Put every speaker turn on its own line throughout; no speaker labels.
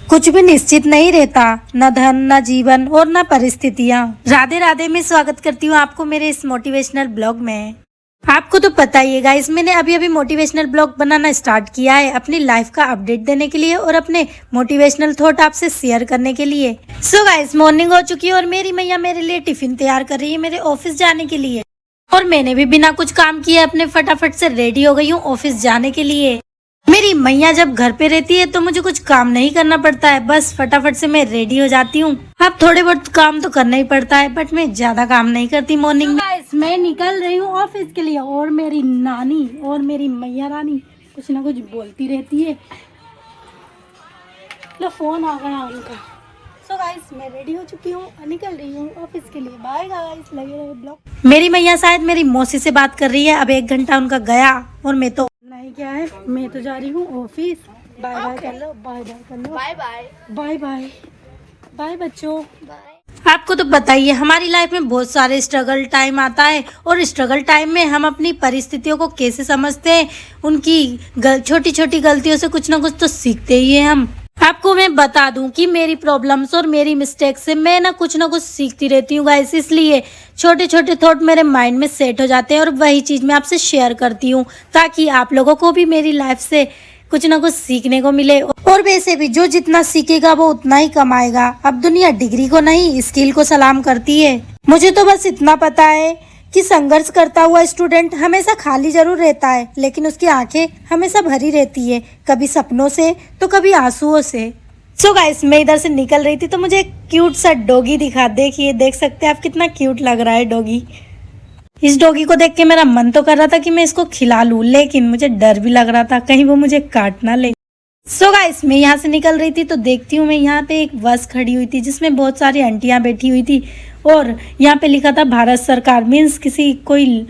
कुछ भी निश्चित नहीं रहता, न धन, न जीवन और न परिस्थितियाँ। राधे राधे, मैं स्वागत करती हूँ आपको मेरे इस मोटिवेशनल ब्लॉग में। आपको तो पता ही है गाइस, मैंने अभी अभी मोटिवेशनल ब्लॉग बनाना स्टार्ट किया है अपनी लाइफ का अपडेट देने के लिए और अपने मोटिवेशनल थॉट आपसे शेयर करने के लिए। सो गाइस, मॉर्निंग हो चुकी है और मेरी मैया मेरे लिए टिफिन तैयार कर रही है मेरे ऑफिस जाने के लिए। और मैंने भी बिना कुछ काम किए अपने फटाफट से रेडी हो गई हूँ ऑफिस जाने के लिए। मेरी मैया जब घर पे रहती है तो मुझे कुछ काम नहीं करना पड़ता है, बस फटाफट से मैं रेडी हो जाती हूँ। अब थोड़े बहुत काम तो करना ही पड़ता है, बट मैं ज्यादा काम नहीं करती मॉर्निंग में। मैं निकल रही हूँ ऑफिस के लिए और मेरी नानी और मेरी मैया रानी कुछ ना कुछ बोलती रहती है। लो, फोन आ गया उनका। सो गाइस, मैं रेडी हो चुकी हूँ और निकल रही हूँ ऑफिस के लिए। बाय गाइस, लगे रहे ब्लॉग। मेरी मैया शायद मेरी मौसी से बात कर रही है। अब 1 घंटा उनका गया और मैं तो नहीं, क्या है, मैं तो जा रही हूँ ऑफिस। बाय बाय कर लो, बाय बाय कर लो, bye bye bye bye bye बच्चों, बाय। आपको तो पता ही है हमारी लाइफ में बहुत सारे स्ट्रगल टाइम आता है और स्ट्रगल टाइम में हम अपनी परिस्थितियों को कैसे समझते हैं, उनकी छोटी छोटी गलतियों से कुछ ना कुछ तो सीखते ही है हम। आपको मैं बता दूं कि मेरी प्रॉब्लम्स और मेरी मिस्टेक्स से मैं ना कुछ सीखती रहती हूँ गाइस, इसलिए छोटे छोटे थॉट मेरे माइंड में सेट हो जाते हैं और वही चीज़ मैं आपसे शेयर करती हूँ ताकि आप लोगों को भी मेरी लाइफ से कुछ ना कुछ सीखने को मिले। और वैसे भी जो जितना सीखेगा वो उतना ही कमाएगा। अब दुनिया डिग्री को नहीं, स्किल को सलाम करती है। मुझे तो बस इतना पता है कि संघर्ष करता हुआ स्टूडेंट हमेशा खाली जरूर रहता है, लेकिन उसकी आंखें हमेशा भरी रहती है, कभी सपनों से तो कभी आंसुओं से। सो गाइस, मैं इधर से निकल रही थी तो मुझे एक क्यूट सा डॉगी दिखा। देखिए, देख सकते हैं आप कितना क्यूट लग रहा है डॉगी। इस डॉगी को देख के मेरा मन तो कर रहा था कि मैं इसको खिला लूं, लेकिन मुझे डर भी लग रहा था कहीं वो मुझे काट ना ले। सो गाइस, मैं यहाँ से निकल रही थी तो देखती हूँ मैं यहाँ पे एक बस खड़ी हुई थी जिसमें बहुत सारी आंटियाँ बैठी हुई थी और यहाँ पे लिखा था भारत सरकार, मीन्स किसी कोई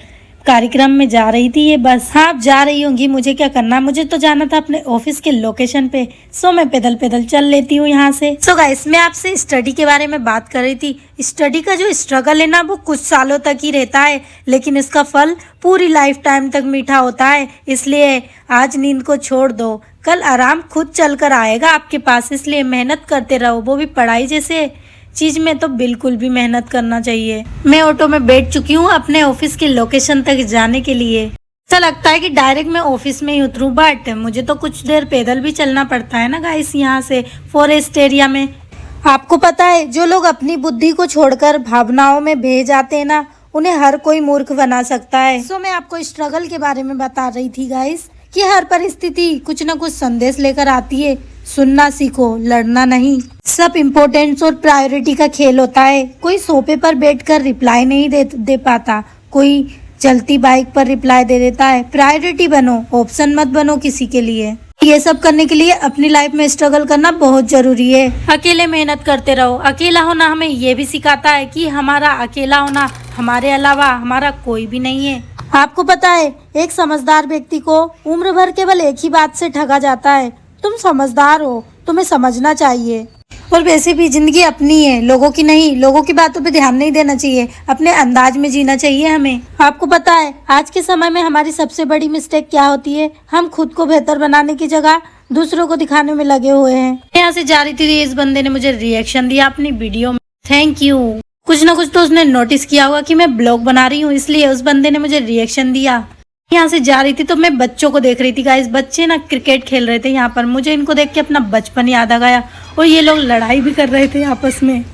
कार्यक्रम में जा रही थी ये बस। हाँ, आप जा रही होंगी, मुझे क्या करना, मुझे तो जाना था अपने ऑफिस के लोकेशन पे। सो मैं पैदल पैदल चल लेती हूँ यहाँ से। सो गाइस, मैं आपसे स्टडी के बारे में बात कर रही थी। स्टडी का जो स्ट्रगल है ना, वो कुछ सालों तक ही रहता है, लेकिन इसका फल पूरी लाइफ टाइम तक मीठा होता है। इसलिए आज नींद को छोड़ दो, कल आराम खुद चल कर आएगा आपके पास। इसलिए मेहनत करते रहो, वो भी पढ़ाई जैसे चीज में तो बिल्कुल भी मेहनत करना चाहिए। मैं ऑटो में बैठ चुकी हूँ अपने ऑफिस के लोकेशन तक जाने के लिए। ऐसा लगता है कि डायरेक्ट मैं ऑफिस में ही उतरूं, बट मुझे तो कुछ देर पैदल भी चलना पड़ता है ना गाइस, यहाँ से फॉरेस्ट एरिया में। आपको पता है, जो लोग अपनी बुद्धि को छोड़कर भावनाओं में बह जाते हैं ना, उन्हें हर कोई मूर्ख बना सकता है। सो मैं आपको स्ट्रगल के बारे में बता रही थी गाइस कि हर परिस्थिति कुछ न कुछ संदेश लेकर आती है। सुनना सीखो, लड़ना नहीं। सब इम्पोर्टेंस और प्रायोरिटी का खेल होता है। कोई सोफे पर बैठकर रिप्लाई नहीं दे पाता, कोई चलती बाइक पर रिप्लाई दे देता है। प्रायोरिटी बनो, ऑप्शन मत बनो किसी के लिए। ये सब करने के लिए अपनी लाइफ में स्ट्रगल करना बहुत जरूरी है। अकेले मेहनत करते रहो। अकेला होना हमें ये भी सिखाता है कि हमारा अकेला होना, हमारे अलावा हमारा कोई भी नहीं है। आपको पता है, एक समझदार व्यक्ति को उम्र भर केवल एक ही बात से ठगा जाता है, तुम समझदार हो, तुम्हें समझना चाहिए। और वैसे भी जिंदगी अपनी है, लोगों की नहीं। लोगों की बातों पे ध्यान नहीं देना चाहिए, अपने अंदाज में जीना चाहिए हमें। आपको पता है, आज के समय में हमारी सबसे बड़ी मिस्टेक क्या होती है? हम खुद को बेहतर बनाने की जगह दूसरों को दिखाने में लगे हुए हैं। यहाँ से जा रही थी, इस बंदे ने मुझे रिएक्शन दिया अपनी वीडियो में। Thank you. कुछ ना कुछ तो उसने नोटिस किया होगा कि मैं ब्लॉग बना रही हूँ, इसलिए उस बंदे ने मुझे रिएक्शन दिया। यहाँ से जा रही थी तो मैं बच्चों को देख रही थी गाइस। बच्चे ना क्रिकेट खेल रहे थे यहाँ पर। मुझे इनको देख के अपना बचपन याद आ गया और ये लोग लड़ाई भी कर रहे थे आपस में।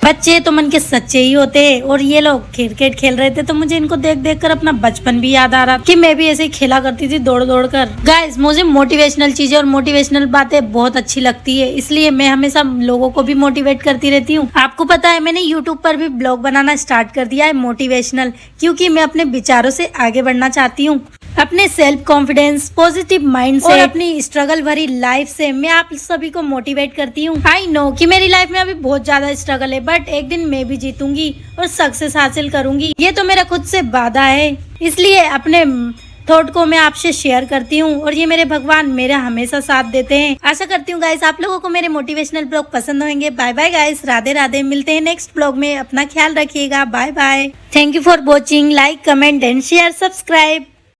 बच्चे तो मन के सच्चे ही होते हैं और ये लोग क्रिकेट खेल रहे थे तो मुझे इनको देख देख कर अपना बचपन भी याद आ रहा कि मैं भी ऐसे ही खेला करती थी दौड़ दौड़ कर। गाइस, मुझे मोटिवेशनल चीजें और मोटिवेशनल बातें बहुत अच्छी लगती है, इसलिए मैं हमेशा लोगों को भी मोटिवेट करती रहती हूँ। आपको पता है, मैंने यूट्यूब पर भी ब्लॉग बनाना स्टार्ट कर दिया है मोटिवेशनल, क्योंकि मैं अपने विचारों से आगे बढ़ना चाहती हूँ। अपने सेल्फ कॉन्फिडेंस, पॉजिटिव माइंड से, अपनी स्ट्रगल भरी लाइफ से मैं आप सभी को मोटिवेट करती हूँ। आई नो कि मेरी लाइफ में अभी बहुत ज्यादा स्ट्रगल है, बट एक दिन मैं भी जीतूंगी और सक्सेस हासिल करूंगी। ये तो मेरा खुद से वादा है। इसलिए अपने थॉट को मैं आपसे शेयर करती हूँ और ये मेरे भगवान मेरा हमेशा साथ देते हैं। आशा करती हूँ गाइस आप लोगों को मेरे मोटिवेशनल ब्लॉग पसंद होंगे। Bye bye guys, Radhe Radhe, मिलते हैं नेक्स्ट ब्लॉग में, अपना ख्याल रखिएगा, bye bye. Thank you for watching, like comment and share subscribe.